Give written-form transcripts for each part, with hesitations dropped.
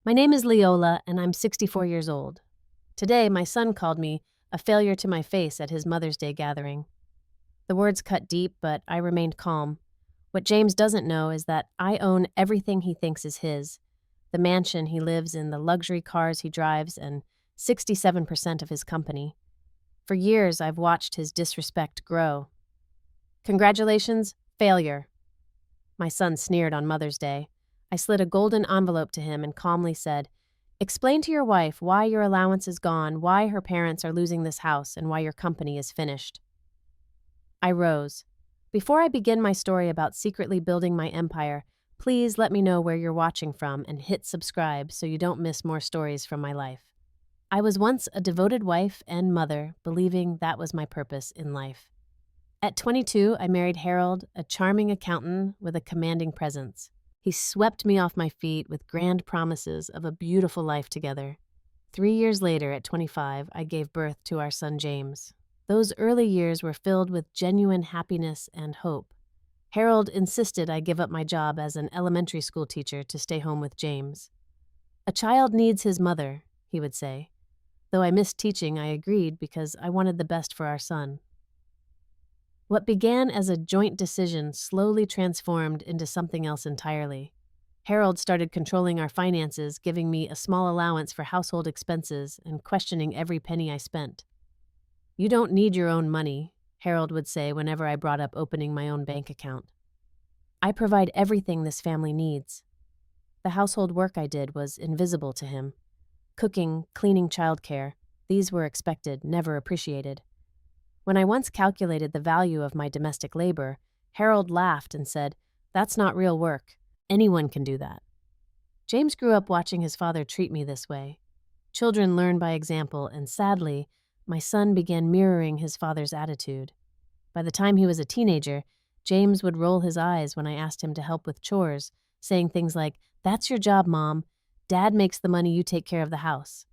My name is Leola, and I'm 64 years old. Today, my son called me a failure to my face at his Mother's Day gathering. The words cut deep, but I remained calm. What James doesn't know is that I own everything he thinks is his: the mansion he lives in, the luxury cars he drives, and 67% of his company. For years, I've watched his disrespect grow. Congratulations, failure. My son sneered on Mother's Day. I slid a golden envelope to him and calmly said, "Explain to your wife why your allowance is gone, why her parents are losing this house, and why your company is finished." I rose. Before I begin my story about secretly building my empire, please let me know where you're watching from and hit subscribe so you don't miss more stories from my life. I was once a devoted wife and mother, believing that was my purpose in life. At 22, I married Harold, a charming accountant with a commanding presence. He swept me off my feet with grand promises of a beautiful life together. 3 years later, at 25, I gave birth to our son James. Those early years were filled with genuine happiness and hope. Harold insisted I give up my job as an elementary school teacher to stay home with James. "A child needs his mother," he would say. Though I missed teaching, I agreed because I wanted the best for our son. What began as a joint decision slowly transformed into something else entirely. Harold started controlling our finances, giving me a small allowance for household expenses and questioning every penny I spent. "You don't need your own money," Harold would say whenever I brought up opening my own bank account. "I provide everything this family needs." The household work I did was invisible to him. Cooking, cleaning, childcare, these were expected, never appreciated. When I once calculated the value of my domestic labor, Harold laughed and said, "That's not real work. Anyone can do that." James grew up watching his father treat me this way. Children learn by example, and sadly, my son began mirroring his father's attitude. By the time he was a teenager, James would roll his eyes when I asked him to help with chores, saying things like, "That's your job, Mom. Dad makes the money, you take care of the house."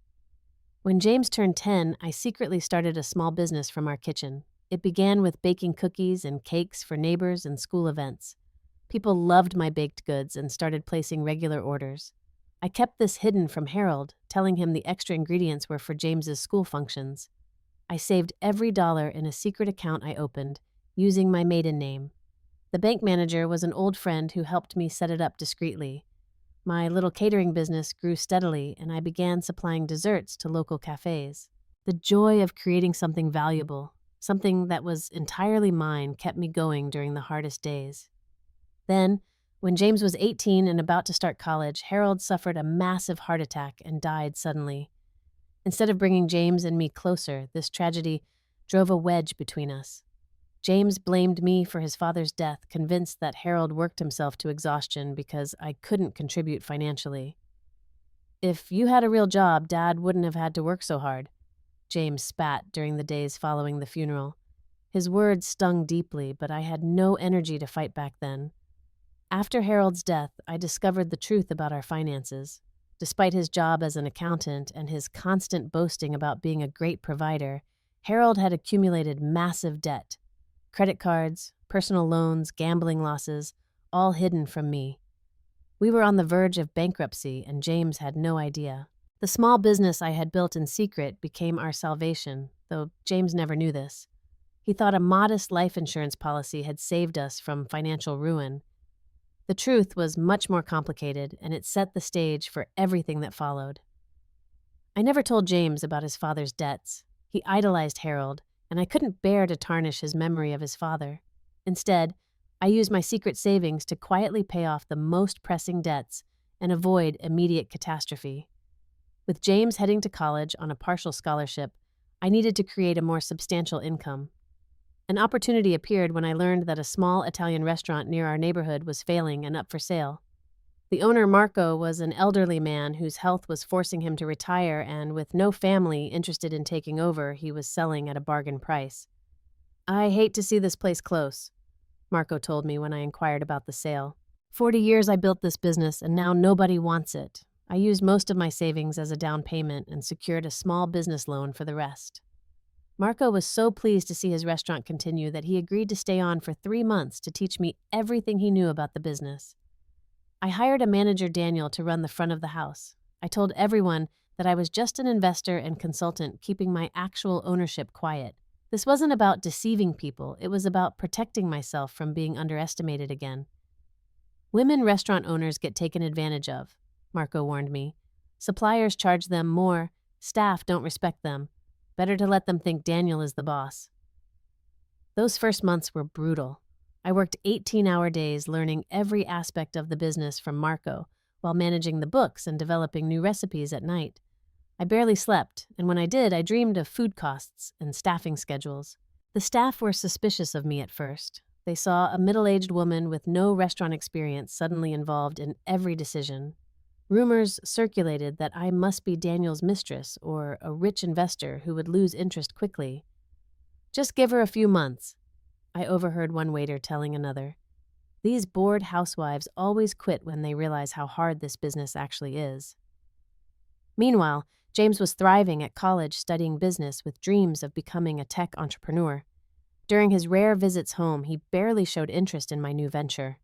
When James turned 10, I secretly started a small business from our kitchen. It began with baking cookies and cakes for neighbors and school events. People loved my baked goods and started placing regular orders. I kept this hidden from Harold, telling him the extra ingredients were for James's school functions. I saved every dollar in a secret account I opened, using my maiden name. The bank manager was an old friend who helped me set it up discreetly. My little catering business grew steadily, and I began supplying desserts to local cafes. The joy of creating something valuable, something that was entirely mine, kept me going during the hardest days. Then, when James was 18 and about to start college, Harold suffered a massive heart attack and died suddenly. Instead of bringing James and me closer, this tragedy drove a wedge between us. James blamed me for his father's death, convinced that Harold worked himself to exhaustion because I couldn't contribute financially. "If you had a real job, Dad wouldn't have had to work so hard," James spat during the days following the funeral. His words stung deeply, but I had no energy to fight back then. After Harold's death, I discovered the truth about our finances. Despite his job as an accountant and his constant boasting about being a great provider, Harold had accumulated massive debt. Credit cards, personal loans, gambling losses, all hidden from me. We were on the verge of bankruptcy, and James had no idea. The small business I had built in secret became our salvation, though James never knew this. He thought a modest life insurance policy had saved us from financial ruin. The truth was much more complicated, and it set the stage for everything that followed. I never told James about his father's debts. He idolized Harold, and I couldn't bear to tarnish his memory of his father. Instead, I used my secret savings to quietly pay off the most pressing debts and avoid immediate catastrophe. With James heading to college on a partial scholarship, I needed to create a more substantial income. An opportunity appeared when I learned that a small Italian restaurant near our neighborhood was failing and up for sale. The owner, Marco, was an elderly man whose health was forcing him to retire, and with no family interested in taking over, he was selling at a bargain price. "I hate to see this place close," Marco told me when I inquired about the sale. "40 years I built this business, and now nobody wants it. I used most of my savings as a down payment and secured a small business loan for the rest." Marco was so pleased to see his restaurant continue that he agreed to stay on for 3 months to teach me everything he knew about the business. I hired a manager, Daniel, to run the front of the house. I told everyone that I was just an investor and consultant, keeping my actual ownership quiet. This wasn't about deceiving people, it was about protecting myself from being underestimated again. Women restaurant owners get taken advantage of, Marco warned me. Suppliers charge them more, staff don't respect them. Better to let them think Daniel is the boss. Those first months were brutal. I worked 18-hour days learning every aspect of the business from Marco, while managing the books and developing new recipes at night. I barely slept, and when I did, I dreamed of food costs and staffing schedules. The staff were suspicious of me at first. They saw a middle-aged woman with no restaurant experience suddenly involved in every decision. Rumors circulated that I must be Daniel's mistress or a rich investor who would lose interest quickly. Just give her a few months, I overheard one waiter telling another. These bored housewives always quit when they realize how hard this business actually is. Meanwhile, James was thriving at college studying business with dreams of becoming a tech entrepreneur. During his rare visits home, he barely showed interest in my new venture.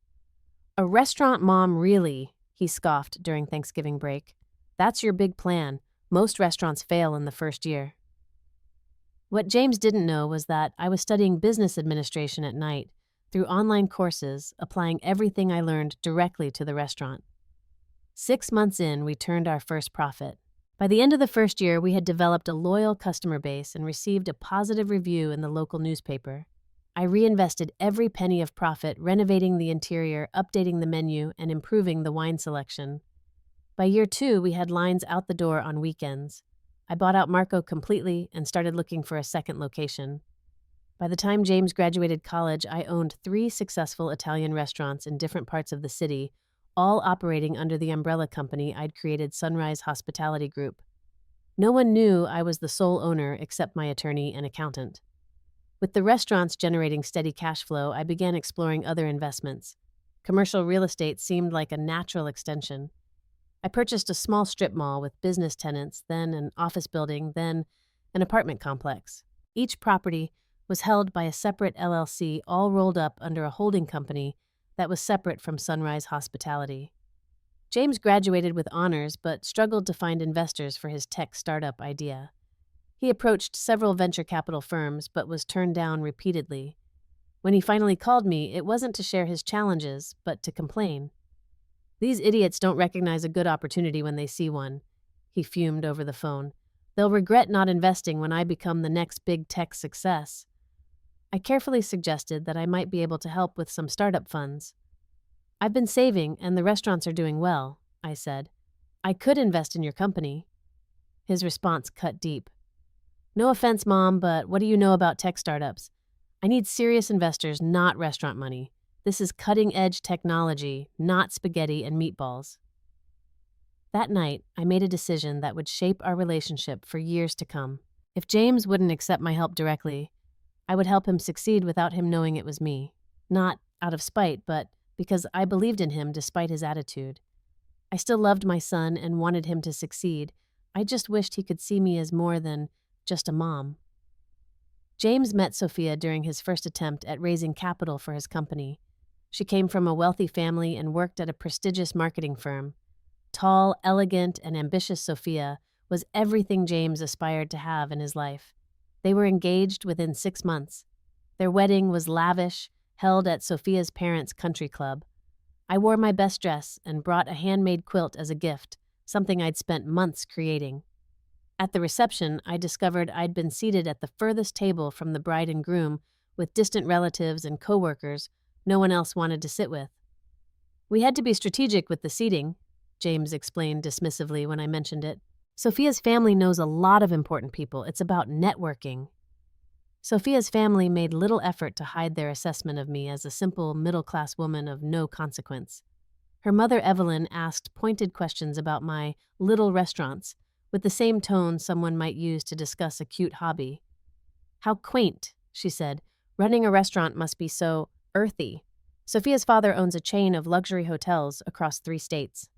"A restaurant mom, really?" he scoffed during Thanksgiving break. "That's your big plan. Most restaurants fail in the first year." What James didn't know was that I was studying business administration at night, through online courses, applying everything I learned directly to the restaurant. 6 months in, we turned our first profit. By the end of the first year, we had developed a loyal customer base and received a positive review in the local newspaper. I reinvested every penny of profit, renovating the interior, updating the menu, and improving the wine selection. By year 2, we had lines out the door on weekends. I bought out Marco completely and started looking for a second location. By the time James graduated college, I owned 3 successful Italian restaurants in different parts of the city, all operating under the umbrella company I'd created, Sunrise Hospitality Group. No one knew I was the sole owner except my attorney and accountant. With the restaurants generating steady cash flow, I began exploring other investments. Commercial real estate seemed like a natural extension. I purchased a small strip mall with business tenants, then an office building, then an apartment complex. Each property was held by a separate LLC, all rolled up under a holding company that was separate from Sunrise Hospitality. James graduated with honors but struggled to find investors for his tech startup idea. He approached several venture capital firms but was turned down repeatedly. When he finally called me, it wasn't to share his challenges, but to complain. "These idiots don't recognize a good opportunity when they see one," he fumed over the phone. "They'll regret not investing when I become the next big tech success." I carefully suggested that I might be able to help with some startup funds. "I've been saving, and the restaurants are doing well," I said. "I could invest in your company." His response cut deep. "No offense, Mom, but what do you know about tech startups? I need serious investors, not restaurant money. This is cutting-edge technology, not spaghetti and meatballs." That night, I made a decision that would shape our relationship for years to come. If James wouldn't accept my help directly, I would help him succeed without him knowing it was me. Not out of spite, but because I believed in him despite his attitude. I still loved my son and wanted him to succeed. I just wished he could see me as more than just a mom. James met Sophia during his first attempt at raising capital for his company. She came from a wealthy family and worked at a prestigious marketing firm. Tall, elegant, and ambitious Sophia was everything James aspired to have in his life. They were engaged within 6 months. Their wedding was lavish, held at Sophia's parents' country club. I wore my best dress and brought a handmade quilt as a gift, something I'd spent months creating. At the reception, I discovered I'd been seated at the furthest table from the bride and groom, with distant relatives and coworkers no one else wanted to sit with. "We had to be strategic with the seating," James explained dismissively when I mentioned it. "Sophia's family knows a lot of important people. It's about networking." Sophia's family made little effort to hide their assessment of me as a simple, middle-class woman of no consequence. Her mother, Evelyn, asked pointed questions about my little restaurants, with the same tone someone might use to discuss a cute hobby. "How quaint," she said. "Running a restaurant must be so earthy." Sophia's father owns a chain of luxury hotels across 3 states.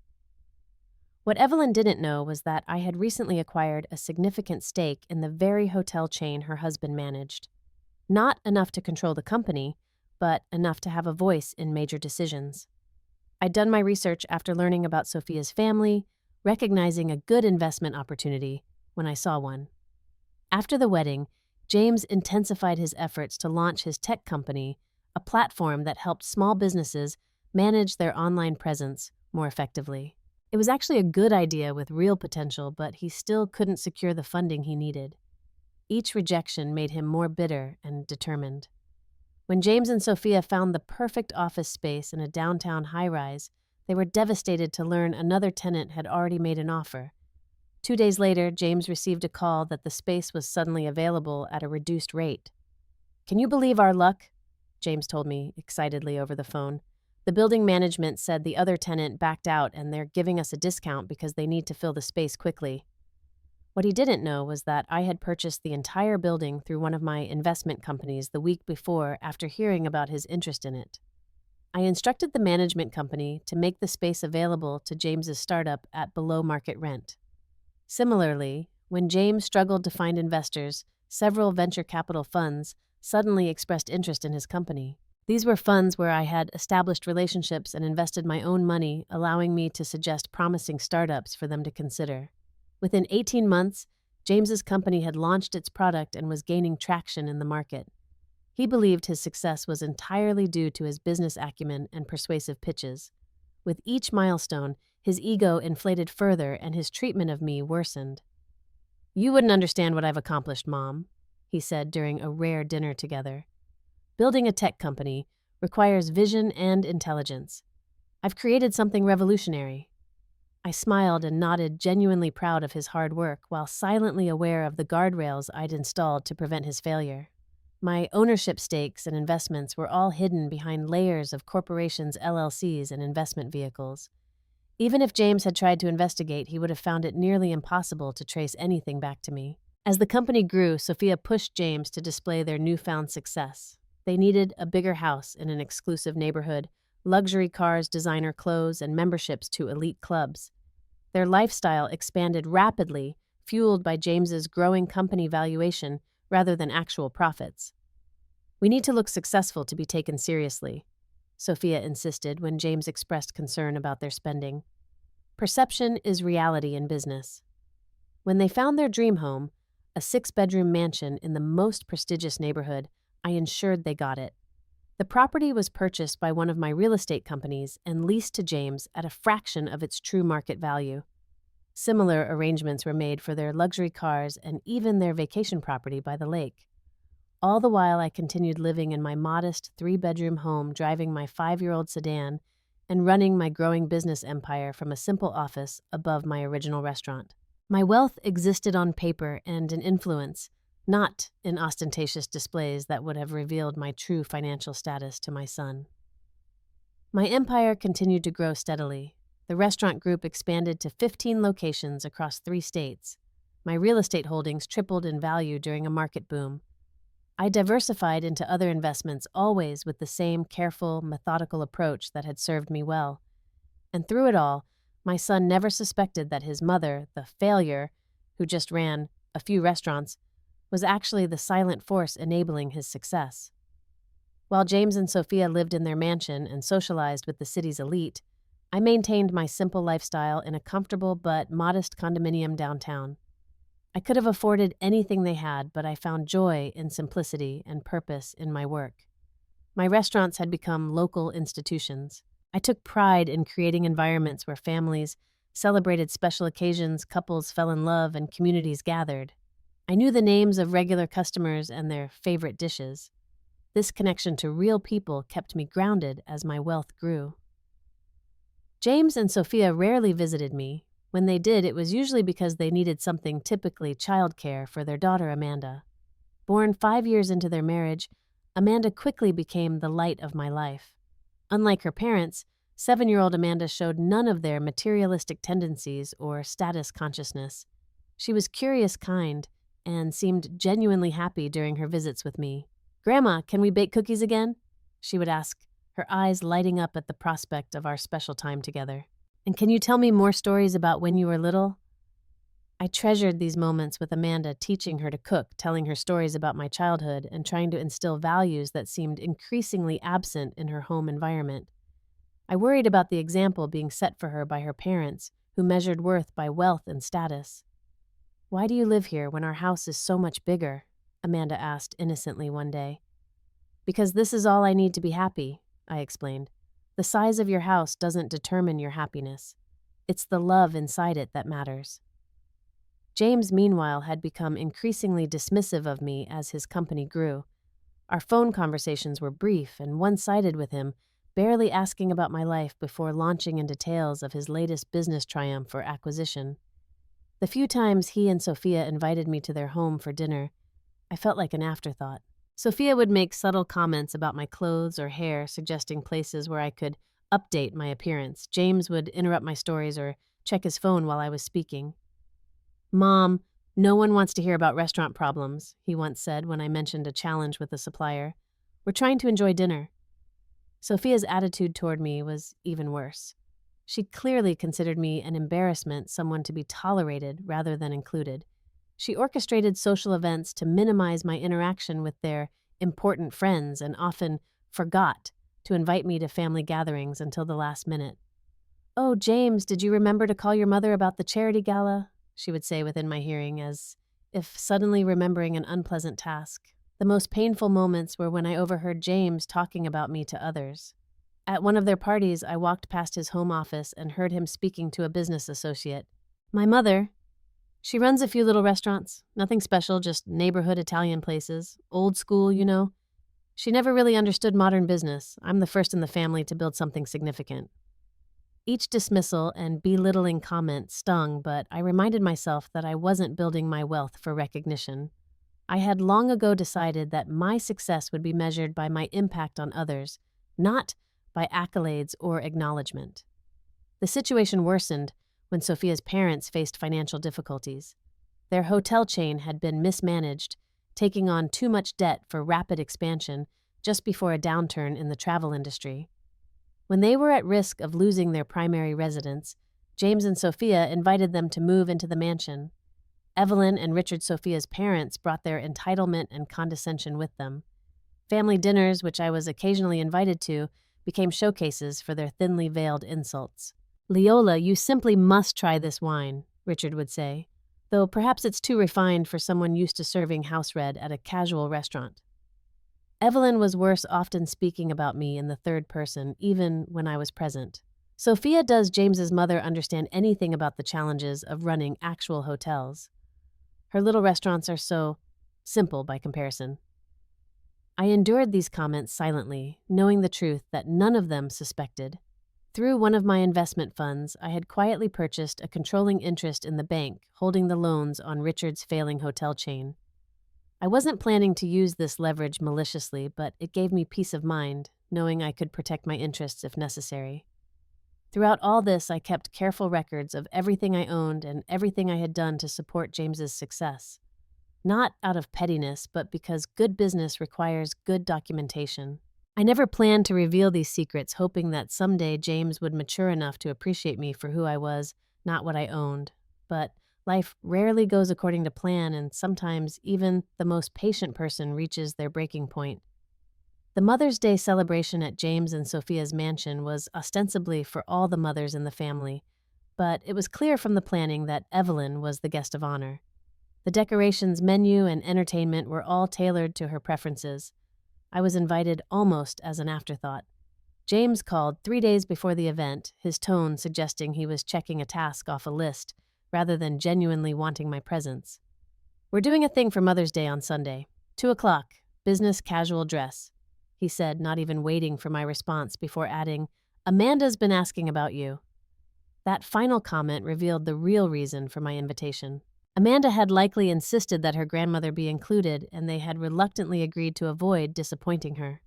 What Evelyn didn't know was that I had recently acquired a significant stake in the very hotel chain her husband managed. Not enough to control the company, but enough to have a voice in major decisions. I'd done my research after learning about Sophia's family, recognizing a good investment opportunity when I saw one. After the wedding, James intensified his efforts to launch his tech company, a platform that helped small businesses manage their online presence more effectively. It was actually a good idea with real potential, but he still couldn't secure the funding he needed. Each rejection made him more bitter and determined. When James and Sophia found the perfect office space in a downtown high-rise, they were devastated to learn another tenant had already made an offer. 2 days later, James received a call that the space was suddenly available at a reduced rate. "Can you believe our luck?" James told me excitedly over the phone. "The building management said the other tenant backed out and they're giving us a discount because they need to fill the space quickly." What he didn't know was that I had purchased the entire building through one of my investment companies the week before after hearing about his interest in it. I instructed the management company to make the space available to James's startup at below market rent. Similarly, when James struggled to find investors, several venture capital funds suddenly expressed interest in his company. These were funds where I had established relationships and invested my own money, allowing me to suggest promising startups for them to consider. Within 18 months, James's company had launched its product and was gaining traction in the market. He believed his success was entirely due to his business acumen and persuasive pitches. With each milestone, his ego inflated further and his treatment of me worsened. "You wouldn't understand what I've accomplished, Mom," he said during a rare dinner together. "Building a tech company requires vision and intelligence. I've created something revolutionary." I smiled and nodded, genuinely proud of his hard work, while silently aware of the guardrails I'd installed to prevent his failure. My ownership stakes and investments were all hidden behind layers of corporations' LLCs and investment vehicles. Even if James had tried to investigate, he would have found it nearly impossible to trace anything back to me. As the company grew, Sophia pushed James to display their newfound success. They needed a bigger house in an exclusive neighborhood, luxury cars, designer clothes, and memberships to elite clubs. Their lifestyle expanded rapidly, fueled by James's growing company valuation rather than actual profits. "We need to look successful to be taken seriously," Sophia insisted when James expressed concern about their spending. "Perception is reality in business." When they found their dream home, a 6-bedroom mansion in the most prestigious neighborhood, I ensured they got it. The property was purchased by one of my real estate companies and leased to James at a fraction of its true market value. Similar arrangements were made for their luxury cars and even their vacation property by the lake. All the while, I continued living in my modest 3-bedroom home, driving my 5-year-old sedan, and running my growing business empire from a simple office above my original restaurant. My wealth existed on paper and in influence, not in ostentatious displays that would have revealed my true financial status to my son. My empire continued to grow steadily. The restaurant group expanded to 15 locations across 3 states. My real estate holdings tripled in value during a market boom. I diversified into other investments, always with the same careful, methodical approach that had served me well. And through it all, my son never suspected that his mother, the failure, who just ran a few restaurants, was actually the silent force enabling his success. While James and Sophia lived in their mansion and socialized with the city's elite, I maintained my simple lifestyle in a comfortable but modest condominium downtown. I could have afforded anything they had, but I found joy in simplicity and purpose in my work. My restaurants had become local institutions. I took pride in creating environments where families celebrated special occasions, couples fell in love, and communities gathered. I knew the names of regular customers and their favorite dishes. This connection to real people kept me grounded as my wealth grew. James and Sophia rarely visited me. When they did, it was usually because they needed something, typically childcare, for their daughter Amanda. Born 5 years into their marriage, Amanda quickly became the light of my life. Unlike her parents, 7-year-old Amanda showed none of their materialistic tendencies or status consciousness. She was curious, kind, and seemed genuinely happy during her visits with me. "Grandma, can we bake cookies again?" she would ask, her eyes lighting up at the prospect of our special time together. "And can you tell me more stories about when you were little?" I treasured these moments with Amanda, teaching her to cook, telling her stories about my childhood, and trying to instill values that seemed increasingly absent in her home environment. I worried about the example being set for her by her parents, who measured worth by wealth and status. "Why do you live here when our house is so much bigger?" Amanda asked innocently one day. "Because this is all I need to be happy," I explained. "The size of your house doesn't determine your happiness. It's the love inside it that matters." James, meanwhile, had become increasingly dismissive of me as his company grew. Our phone conversations were brief and one-sided with him, barely asking about my life before launching into tales of his latest business triumph or acquisition. The few times he and Sophia invited me to their home for dinner, I felt like an afterthought. Sophia would make subtle comments about my clothes or hair, suggesting places where I could update my appearance. James would interrupt my stories or check his phone while I was speaking. "Mom, no one wants to hear about restaurant problems," he once said when I mentioned a challenge with a supplier. "We're trying to enjoy dinner." Sophia's attitude toward me was even worse. She clearly considered me an embarrassment, someone to be tolerated rather than included. She orchestrated social events to minimize my interaction with their important friends and often forgot to invite me to family gatherings until the last minute. "Oh, James, did you remember to call your mother about the charity gala?" she would say within my hearing, as if suddenly remembering an unpleasant task. The most painful moments were when I overheard James talking about me to others. At one of their parties, I walked past his home office and heard him speaking to a business associate. "My mother, she runs a few little restaurants. Nothing special, just neighborhood Italian places. Old school, you know. She never really understood modern business. I'm the first in the family to build something significant." Each dismissal and belittling comment stung, but I reminded myself that I wasn't building my wealth for recognition. I had long ago decided that my success would be measured by my impact on others, not by accolades or acknowledgement. The situation worsened when Sophia's parents faced financial difficulties. Their hotel chain had been mismanaged, taking on too much debt for rapid expansion just before a downturn in the travel industry. When they were at risk of losing their primary residence, James and Sophia invited them to move into the mansion. Evelyn and Richard Sophia's parents brought their entitlement and condescension with them. Family dinners, which I was occasionally invited to, became showcases for their thinly veiled insults. "Leola, you simply must try this wine," Richard would say, though perhaps it's too refined for someone used to serving house red at a casual restaurant. Evelyn was worse, often speaking about me in the third person, even when I was present. "Sophia, does James's mother understand anything about the challenges of running actual hotels? Her little restaurants are so simple by comparison." I endured these comments silently, knowing the truth that none of them suspected. Through one of my investment funds, I had quietly purchased a controlling interest in the bank holding the loans on Richard's failing hotel chain. I wasn't planning to use this leverage maliciously, but it gave me peace of mind, knowing I could protect my interests if necessary. Throughout all this, I kept careful records of everything I owned and everything I had done to support James's success. Not out of pettiness, but because good business requires good documentation. I never planned to reveal these secrets, hoping that someday James would mature enough to appreciate me for who I was, not what I owned. But life rarely goes according to plan, and sometimes even the most patient person reaches their breaking point. The Mother's Day celebration at James and Sophia's mansion was ostensibly for all the mothers in the family, but it was clear from the planning that Evelyn was the guest of honor. The decorations, menu, and entertainment were all tailored to her preferences. I was invited almost as an afterthought. James called 3 days before the event, his tone suggesting he was checking a task off a list rather than genuinely wanting my presence. "We're doing a thing for Mother's Day on Sunday. 2:00, business casual dress," he said, not even waiting for my response before adding, "Amanda's been asking about you." That final comment revealed the real reason for my invitation. Amanda had likely insisted that her grandmother be included, and they had reluctantly agreed to avoid disappointing her.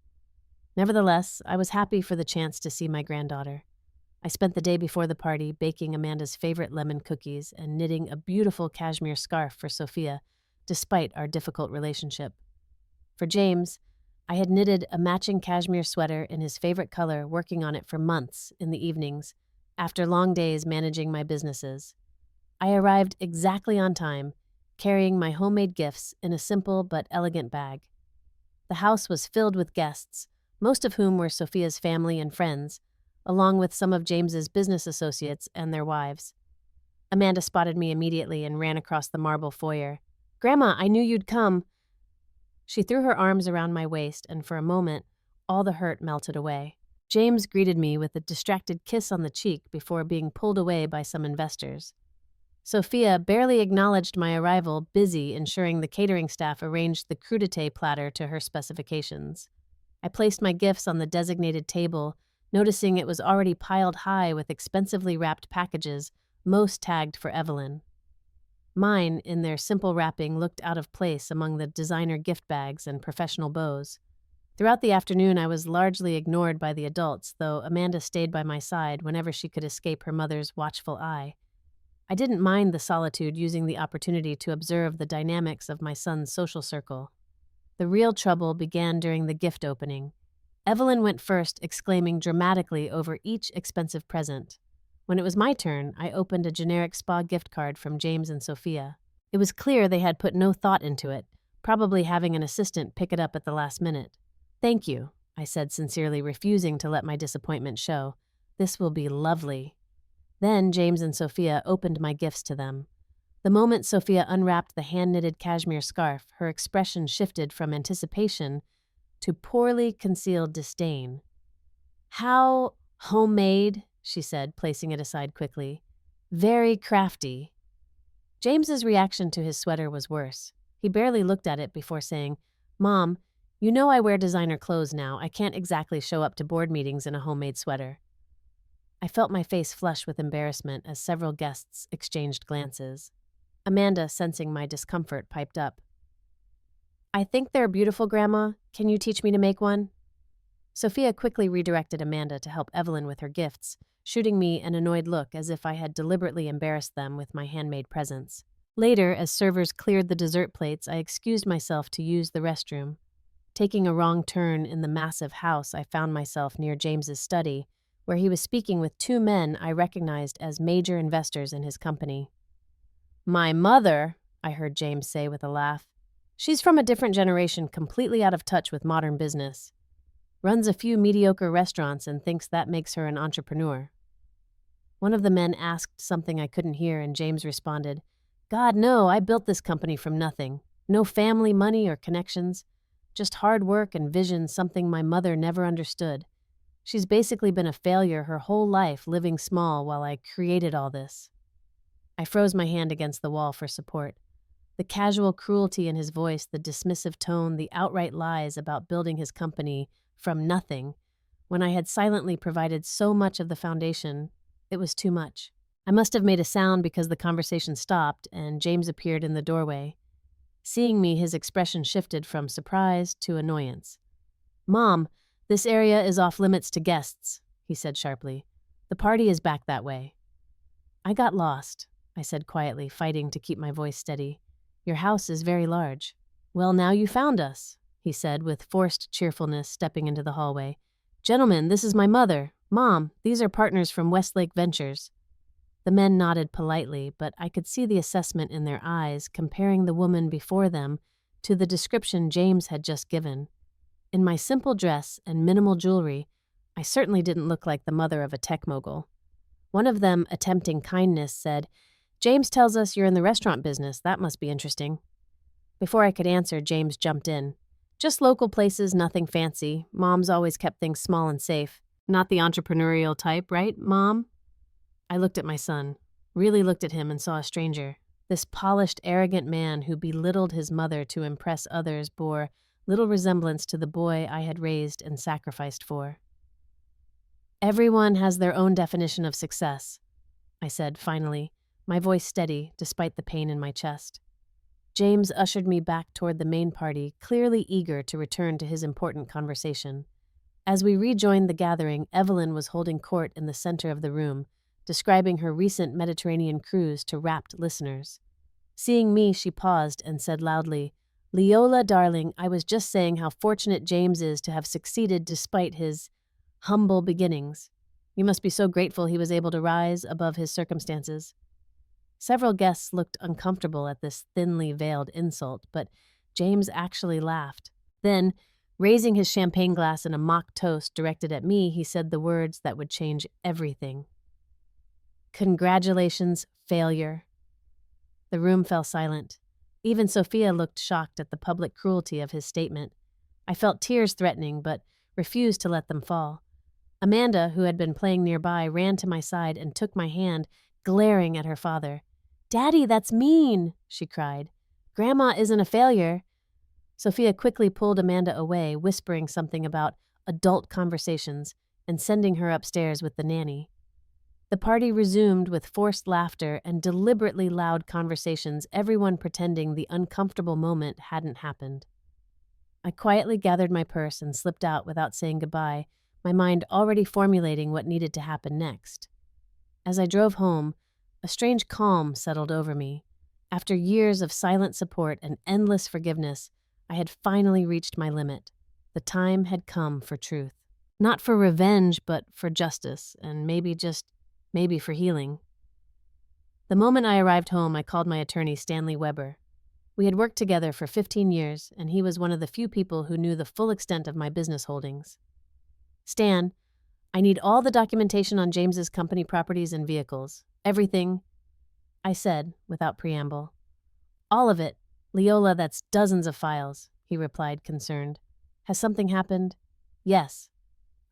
Nevertheless, I was happy for the chance to see my granddaughter. I spent the day before the party baking Amanda's favorite lemon cookies and knitting a beautiful cashmere scarf for Sophia, despite our difficult relationship. For James, I had knitted a matching cashmere sweater in his favorite color, working on it for months in the evenings, after long days managing my businesses. I arrived exactly on time, carrying my homemade gifts in a simple but elegant bag. The house was filled with guests, most of whom were Sophia's family and friends, along with some of James's business associates and their wives. Amanda spotted me immediately and ran across the marble foyer. "Grandma, I knew you'd come." She threw her arms around my waist, and for a moment, all the hurt melted away. James greeted me with a distracted kiss on the cheek before being pulled away by some investors. Sophia barely acknowledged my arrival, busy ensuring the catering staff arranged the crudité platter to her specifications. I placed my gifts on the designated table, noticing it was already piled high with expensively wrapped packages, most tagged for Evelyn. Mine, in their simple wrapping, looked out of place among the designer gift bags and professional bows. Throughout the afternoon, I was largely ignored by the adults, though Amanda stayed by my side whenever she could escape her mother's watchful eye. I didn't mind the solitude, using the opportunity to observe the dynamics of my son's social circle. The real trouble began during the gift opening. Evelyn went first, exclaiming dramatically over each expensive present. When it was my turn, I opened a generic spa gift card from James and Sophia. It was clear they had put no thought into it, probably having an assistant pick it up at the last minute. "Thank you," I said sincerely, refusing to let my disappointment show. "This will be lovely." Then James and Sophia opened my gifts to them. The moment Sophia unwrapped the hand-knitted cashmere scarf, her expression shifted from anticipation to poorly concealed disdain. "How homemade," she said, placing it aside quickly. "Very crafty." James's reaction to his sweater was worse. He barely looked at it before saying, "Mom, you know I wear designer clothes now. I can't exactly show up to board meetings in a homemade sweater." I felt my face flush with embarrassment as several guests exchanged glances. Amanda, sensing my discomfort, piped up. "I think they're beautiful, Grandma. Can you teach me to make one?" Sophia quickly redirected Amanda to help Evelyn with her gifts, shooting me an annoyed look as if I had deliberately embarrassed them with my handmade presents. Later, as servers cleared the dessert plates, I excused myself to use the restroom. Taking a wrong turn in the massive house, I found myself near James's study, where he was speaking with two men I recognized as major investors in his company. "My mother," I heard James say with a laugh. "She's from a different generation, completely out of touch with modern business. Runs a few mediocre restaurants and thinks that makes her an entrepreneur." One of the men asked something I couldn't hear, and James responded, "God, no, I built this company from nothing. No family, money, or connections. Just hard work and vision, something my mother never understood. She's basically been a failure her whole life, living small while I created all this." I froze my hand against the wall for support. The casual cruelty in his voice, the dismissive tone, the outright lies about building his company from nothing, when I had silently provided so much of the foundation, it was too much. I must have made a sound because the conversation stopped and James appeared in the doorway. Seeing me, his expression shifted from surprise to annoyance. "Mom, this area is off limits to guests," he said sharply. "The party is back that way." "I got lost," I said quietly, fighting to keep my voice steady. "Your house is very large." "Well, now you found us," he said with forced cheerfulness, stepping into the hallway. "Gentlemen, this is my mother. Mom, these are partners from Westlake Ventures." The men nodded politely, but I could see the assessment in their eyes, comparing the woman before them to the description James had just given. In my simple dress and minimal jewelry, I certainly didn't look like the mother of a tech mogul. One of them, attempting kindness, said, "James tells us you're in the restaurant business. That must be interesting." Before I could answer, James jumped in. "Just local places, nothing fancy. Mom's always kept things small and safe. Not the entrepreneurial type, right, Mom?" I looked at my son, really looked at him, and saw a stranger. This polished, arrogant man who belittled his mother to impress others bore little resemblance to the boy I had raised and sacrificed for. "Everyone has their own definition of success," I said finally, my voice steady despite the pain in my chest. James ushered me back toward the main party, clearly eager to return to his important conversation. As we rejoined the gathering, Evelyn was holding court in the center of the room, describing her recent Mediterranean cruise to rapt listeners. Seeing me, she paused and said loudly, "Leola, darling, I was just saying how fortunate James is to have succeeded despite his humble beginnings. You must be so grateful he was able to rise above his circumstances." Several guests looked uncomfortable at this thinly veiled insult, but James actually laughed. Then, raising his champagne glass in a mock toast directed at me, he said the words that would change everything. Congratulations, failure. The room fell silent. Even Sophia looked shocked at the public cruelty of his statement. I felt tears threatening, but refused to let them fall. Amanda, who had been playing nearby, ran to my side and took my hand, glaring at her father. "Daddy, that's mean," she cried. "Grandma isn't a failure." Sophia quickly pulled Amanda away, whispering something about adult conversations and sending her upstairs with the nanny. The party resumed with forced laughter and deliberately loud conversations, everyone pretending the uncomfortable moment hadn't happened. I quietly gathered my purse and slipped out without saying goodbye, my mind already formulating what needed to happen next. As I drove home, a strange calm settled over me. After years of silent support and endless forgiveness, I had finally reached my limit. The time had come for truth. Not for revenge, but for justice, and maybe for healing. The moment I arrived home, I called my attorney, Stanley Weber. We had worked together for 15 years, and he was one of the few people who knew the full extent of my business holdings. "Stan, I need all the documentation on James's company properties and vehicles. Everything," I said, without preamble. "All of it. Leola, that's dozens of files," he replied, concerned. "Has something happened?" "Yes,"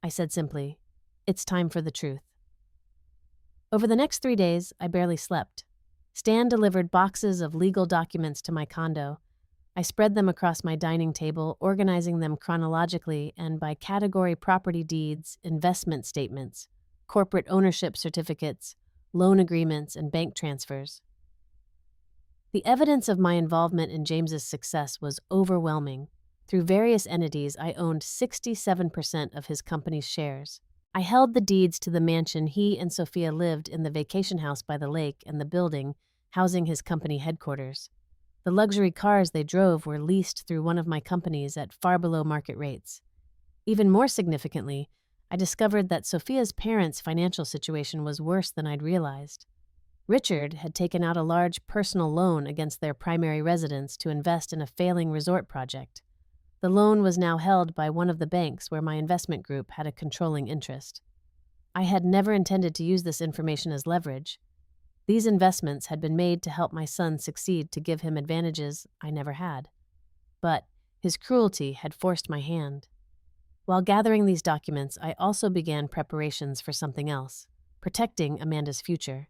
I said simply. "It's time for the truth." Over the next 3 days, I barely slept. Stan delivered boxes of legal documents to my condo. I spread them across my dining table, organizing them chronologically and by category: property deeds, investment statements, corporate ownership certificates, loan agreements, and bank transfers. The evidence of my involvement in James's success was overwhelming. Through various entities, I owned 67% of his company's shares. I held the deeds to the mansion he and Sophia lived in, the vacation house by the lake, and the building housing his company headquarters. The luxury cars they drove were leased through one of my companies at far below market rates. Even more significantly, I discovered that Sophia's parents' financial situation was worse than I'd realized. Richard had taken out a large personal loan against their primary residence to invest in a failing resort project. The loan was now held by one of the banks where my investment group had a controlling interest. I had never intended to use this information as leverage. These investments had been made to help my son succeed, to give him advantages I never had. But his cruelty had forced my hand. While gathering these documents, I also began preparations for something else: protecting Amanda's future.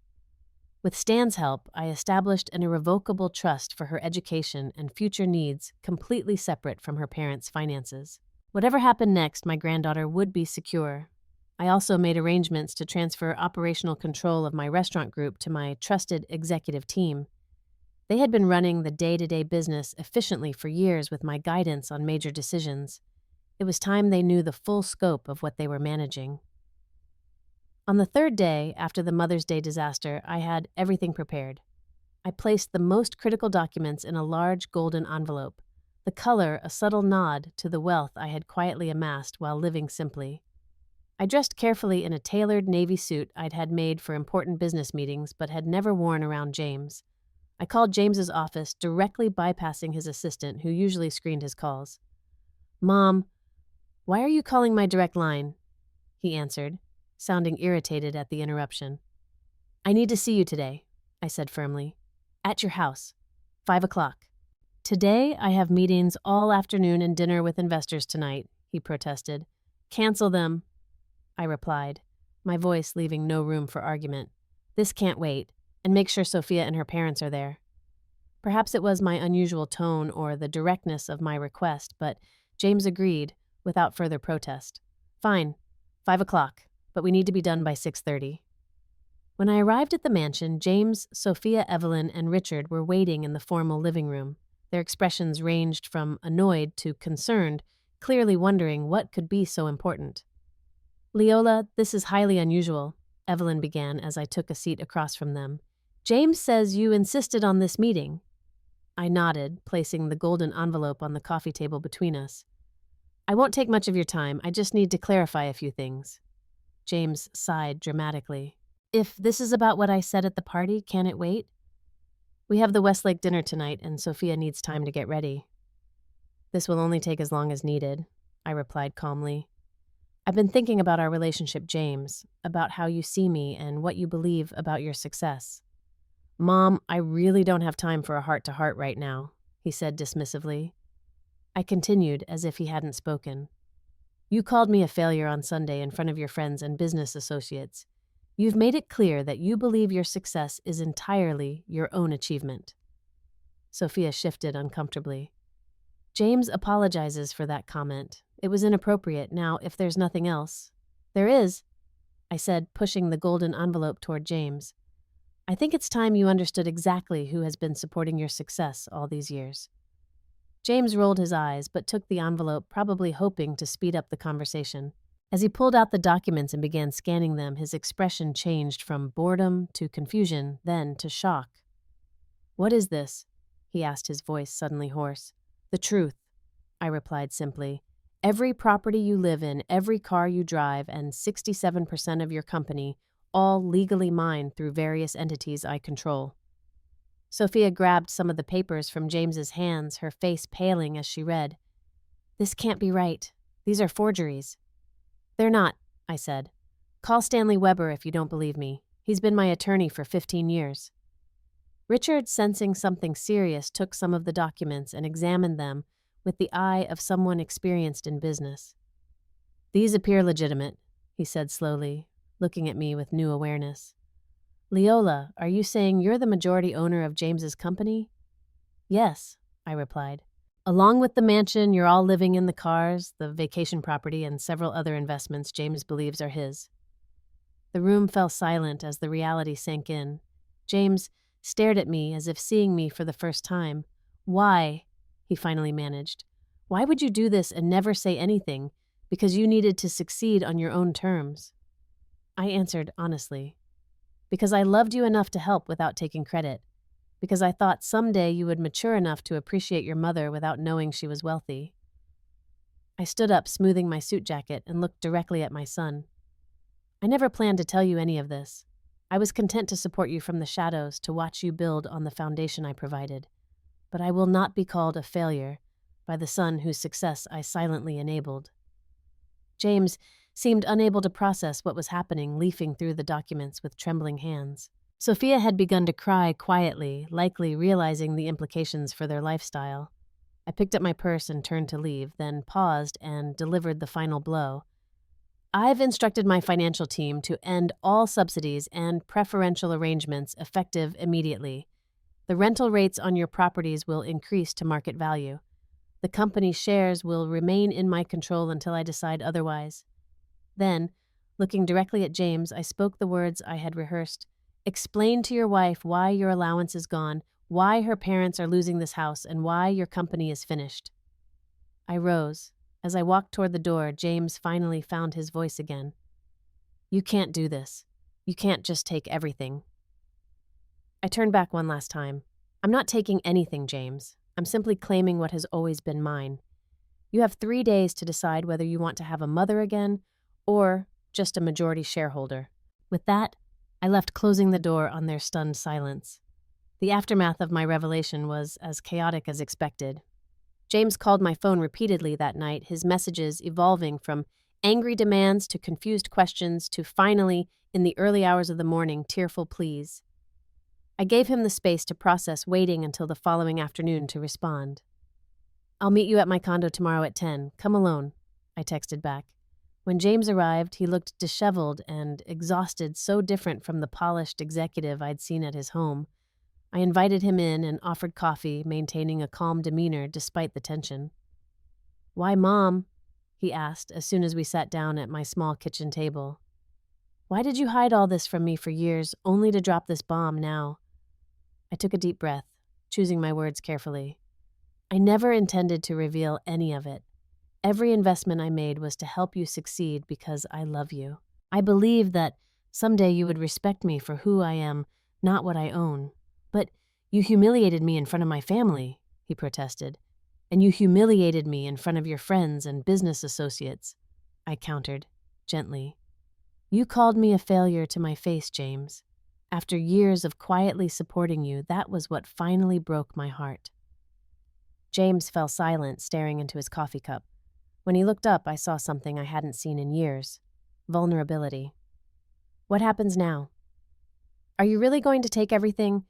With Stan's help, I established an irrevocable trust for her education and future needs, completely separate from her parents' finances. Whatever happened next, my granddaughter would be secure. I also made arrangements to transfer operational control of my restaurant group to my trusted executive team. They had been running the day-to-day business efficiently for years with my guidance on major decisions. It was time they knew the full scope of what they were managing. On the third day after the Mother's Day disaster, I had everything prepared. I placed the most critical documents in a large golden envelope, the color a subtle nod to the wealth I had quietly amassed while living simply. I dressed carefully in a tailored navy suit I'd had made for important business meetings but had never worn around James. I called James's office, directly bypassing his assistant, who usually screened his calls. "Mom, why are you calling my direct line?" he answered, sounding irritated at the interruption. "I need to see you today," I said firmly. "At your house. 5 o'clock. "Today I have meetings all afternoon and dinner with investors tonight," he protested. "Cancel them," I replied, my voice leaving no room for argument. "This can't wait, and make sure Sophia and her parents are there." Perhaps it was my unusual tone or the directness of my request, but James agreed without further protest. "Fine, 5 o'clock, but we need to be done by 6:30. When I arrived at the mansion, James, Sophia, Evelyn, and Richard were waiting in the formal living room. Their expressions ranged from annoyed to concerned, clearly wondering what could be so important. "Leola, this is highly unusual," Evelyn began as I took a seat across from them. "James says you insisted on this meeting." I nodded, placing the golden envelope on the coffee table between us. "I won't take much of your time. I just need to clarify a few things." James sighed dramatically. "If this is about what I said at the party, can it wait? We have the Westlake dinner tonight, and Sophia needs time to get ready." "This will only take as long as needed," I replied calmly. I've been thinking about our relationship, James, about how you see me and what you believe about your success. Mom, I really don't have time for a heart-to-heart right now, he said dismissively. I continued as if he hadn't spoken. You called me a failure on Sunday in front of your friends and business associates. You've made it clear that you believe your success is entirely your own achievement. Sophia shifted uncomfortably. James apologizes for that comment. It was inappropriate. Now, if there's nothing else. There is, I said, pushing the golden envelope toward James. I think it's time you understood exactly who has been supporting your success all these years. James rolled his eyes, but took the envelope, probably hoping to speed up the conversation. As he pulled out the documents and began scanning them, his expression changed from boredom to confusion, then to shock. What is this? He asked, his voice suddenly hoarse. The truth, I replied simply. Every property you live in, every car you drive, and 67% of your company, all legally mine through various entities I control. Sophia grabbed some of the papers from James's hands, her face paling as she read. This can't be right. These are forgeries. They're not, I said. Call Stanley Weber if you don't believe me. He's been my attorney for 15 years. Richard, sensing something serious, took some of the documents and examined them with the eye of someone experienced in business. These appear legitimate, he said slowly, looking at me with new awareness. Leola, are you saying you're the majority owner of James's company? Yes, I replied. Along with the mansion, you're all living in the cars, the vacation property, and several other investments James believes are his. The room fell silent as the reality sank in. James stared at me as if seeing me for the first time. Why? He finally managed. Why would you do this and never say anything? Because you needed to succeed on your own terms. I answered honestly. Because I loved you enough to help without taking credit. Because I thought someday you would mature enough to appreciate your mother without knowing she was wealthy. I stood up, smoothing my suit jacket, and looked directly at my son. I never planned to tell you any of this. I was content to support you from the shadows, to watch you build on the foundation I provided. But I will not be called a failure by the son whose success I silently enabled. James seemed unable to process what was happening, leafing through the documents with trembling hands. Sophia had begun to cry quietly, likely realizing the implications for their lifestyle. I picked up my purse and turned to leave, then paused and delivered the final blow. I've instructed my financial team to end all subsidies and preferential arrangements effective immediately. The rental rates on your properties will increase to market value. The company's shares will remain in my control until I decide otherwise. Then, looking directly at James, I spoke the words I had rehearsed. Explain to your wife why your allowance is gone, why her parents are losing this house, and why your company is finished. I rose. As I walked toward the door, James finally found his voice again. You can't do this. You can't just take everything. I turned back one last time. I'm not taking anything, James. I'm simply claiming what has always been mine. You have 3 days to decide whether you want to have a mother again or just a majority shareholder. With that, I left, closing the door on their stunned silence. The aftermath of my revelation was as chaotic as expected. James called my phone repeatedly that night, his messages evolving from angry demands to confused questions to finally, in the early hours of the morning, tearful pleas. I gave him the space to process, waiting until the following afternoon to respond. I'll meet you at my condo tomorrow at 10. Come alone, I texted back. When James arrived, he looked disheveled and exhausted, so different from the polished executive I'd seen at his home. I invited him in and offered coffee, maintaining a calm demeanor despite the tension. Why, Mom? He asked as soon as we sat down at my small kitchen table. Why did you hide all this from me for years, only to drop this bomb now? I took a deep breath, choosing my words carefully. I never intended to reveal any of it. Every investment I made was to help you succeed because I love you. I believed that someday you would respect me for who I am, not what I own. But you humiliated me in front of my family, he protested. And you humiliated me in front of your friends and business associates, I countered, gently. You called me a failure to my face, James. After years of quietly supporting you, that was what finally broke my heart. James fell silent, staring into his coffee cup. When he looked up, I saw something I hadn't seen in years: vulnerability. What happens now? Are you really going to take everything?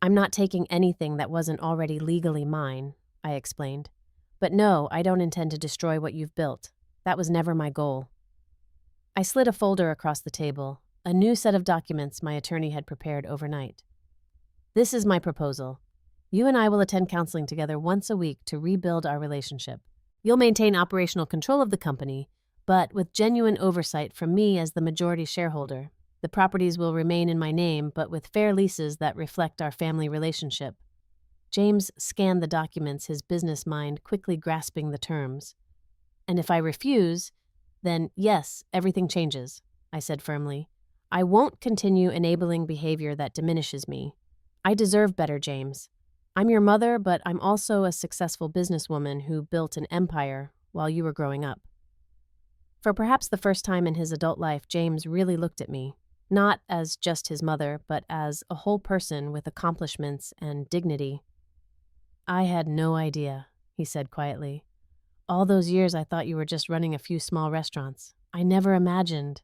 I'm not taking anything that wasn't already legally mine, I explained. But no, I don't intend to destroy what you've built. That was never my goal. I slid a folder across the table, a new set of documents my attorney had prepared overnight. This is my proposal. You and I will attend counseling together once a week to rebuild our relationship. You'll maintain operational control of the company, but with genuine oversight from me as the majority shareholder. The properties will remain in my name, but with fair leases that reflect our family relationship. James scanned the documents, his business mind quickly grasping the terms. And if I refuse, then yes, everything changes, I said firmly. I won't continue enabling behavior that diminishes me. I deserve better, James. I'm your mother, but I'm also a successful businesswoman who built an empire while you were growing up. For perhaps the first time in his adult life, James really looked at me, not as just his mother, but as a whole person with accomplishments and dignity. I had no idea, he said quietly. All those years I thought you were just running a few small restaurants. I never imagined.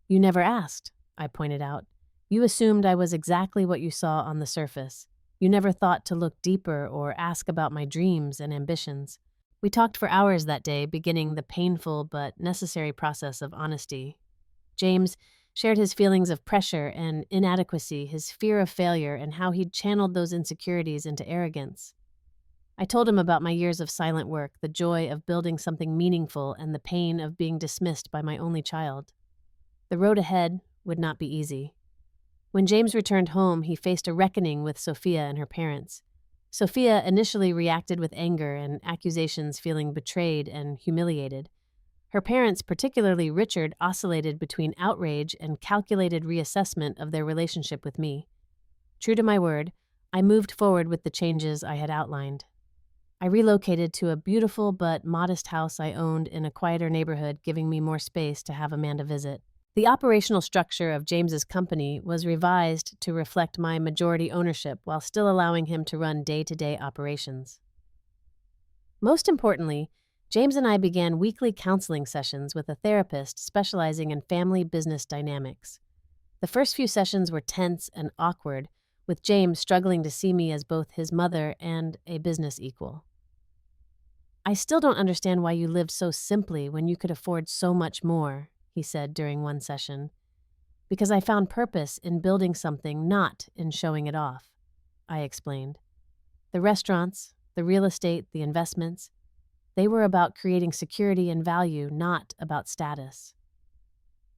You never asked, I pointed out. You assumed I was exactly what you saw on the surface. You never thought to look deeper or ask about my dreams and ambitions. We talked for hours that day, beginning the painful but necessary process of honesty. James shared his feelings of pressure and inadequacy, his fear of failure, and how he'd channeled those insecurities into arrogance. I told him about my years of silent work, the joy of building something meaningful, and the pain of being dismissed by my only child. The road ahead would not be easy. When James returned home, he faced a reckoning with Sophia and her parents. Sophia initially reacted with anger and accusations, feeling betrayed and humiliated. Her parents, particularly Richard, oscillated between outrage and calculated reassessment of their relationship with me. True to my word, I moved forward with the changes I had outlined. I relocated to a beautiful but modest house I owned in a quieter neighborhood, giving me more space to have Amanda visit. The operational structure of James's company was revised to reflect my majority ownership while still allowing him to run day-to-day operations. Most importantly, James and I began weekly counseling sessions with a therapist specializing in family business dynamics. The first few sessions were tense and awkward, with James struggling to see me as both his mother and a business equal. I still don't understand why you lived so simply when you could afford so much more, he said during one session. Because I found purpose in building something, not in showing it off, I explained. The restaurants, the real estate, the investments, they were about creating security and value, not about status.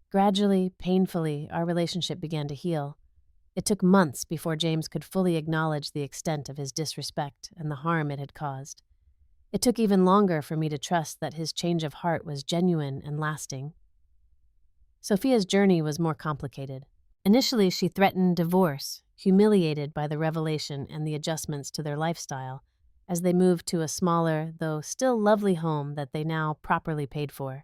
Gradually, painfully, our relationship began to heal. It took months before James could fully acknowledge the extent of his disrespect and the harm it had caused. It took even longer for me to trust that his change of heart was genuine and lasting. Sophia's journey was more complicated. Initially, she threatened divorce, humiliated by the revelation and the adjustments to their lifestyle, as they moved to a smaller, though still lovely home that they now properly paid for.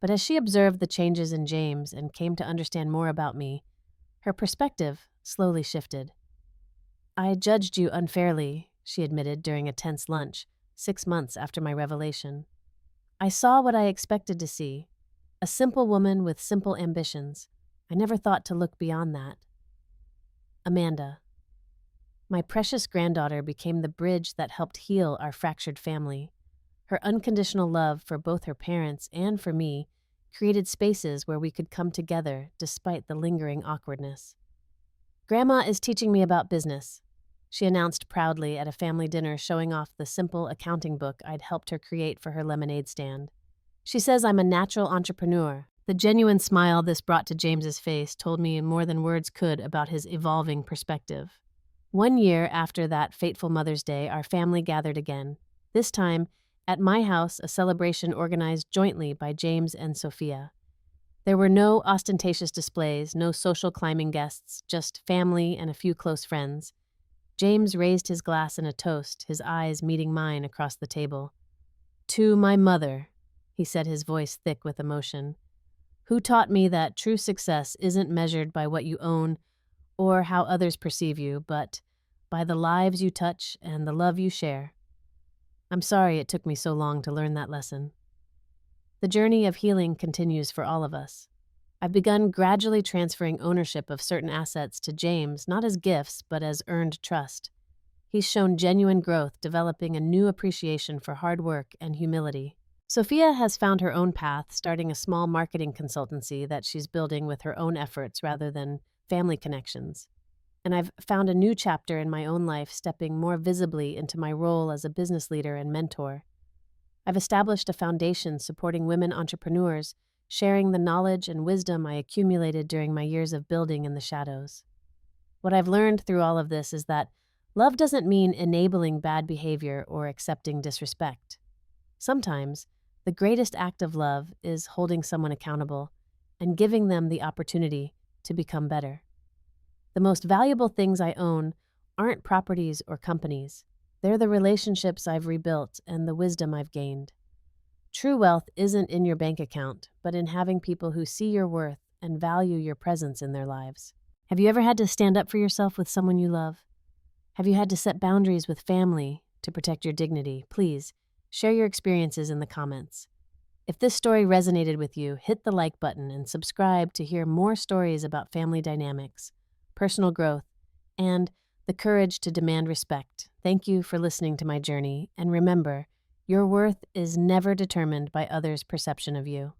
But as she observed the changes in James and came to understand more about me, her perspective slowly shifted. I judged you unfairly, she admitted during a tense lunch, 6 months after my revelation. I saw what I expected to see, a simple woman with simple ambitions. I never thought to look beyond that. Amanda. My precious granddaughter became the bridge that helped heal our fractured family. Her unconditional love for both her parents and for me created spaces where we could come together despite the lingering awkwardness. Grandma is teaching me about business, she announced proudly at a family dinner, showing off the simple accounting book I'd helped her create for her lemonade stand. She says I'm a natural entrepreneur. The genuine smile this brought to James's face told me more than words could about his evolving perspective. 1 year after that fateful Mother's Day, our family gathered again. This time, at my house, a celebration organized jointly by James and Sophia. There were no ostentatious displays, no social climbing guests, just family and a few close friends. James raised his glass in a toast, his eyes meeting mine across the table. To my mother, he said, his voice thick with emotion, who taught me that true success isn't measured by what you own or how others perceive you, but by the lives you touch and the love you share. I'm sorry it took me so long to learn that lesson. The journey of healing continues for all of us. I've begun gradually transferring ownership of certain assets to James, not as gifts, but as earned trust. He's shown genuine growth, developing a new appreciation for hard work and humility. Sophia has found her own path, starting a small marketing consultancy that she's building with her own efforts rather than family connections. And I've found a new chapter in my own life, stepping more visibly into my role as a business leader and mentor. I've established a foundation supporting women entrepreneurs, sharing the knowledge and wisdom I accumulated during my years of building in the shadows. What I've learned through all of this is that love doesn't mean enabling bad behavior or accepting disrespect. Sometimes, the greatest act of love is holding someone accountable and giving them the opportunity to become better. The most valuable things I own aren't properties or companies. They're the relationships I've rebuilt and the wisdom I've gained. True wealth isn't in your bank account, but in having people who see your worth and value your presence in their lives. Have you ever had to stand up for yourself with someone you love? Have you had to set boundaries with family to protect your dignity? Please, share your experiences in the comments. If this story resonated with you, hit the like button and subscribe to hear more stories about family dynamics, personal growth, and the courage to demand respect. Thank you for listening to my journey, and remember, your worth is never determined by others' perception of you.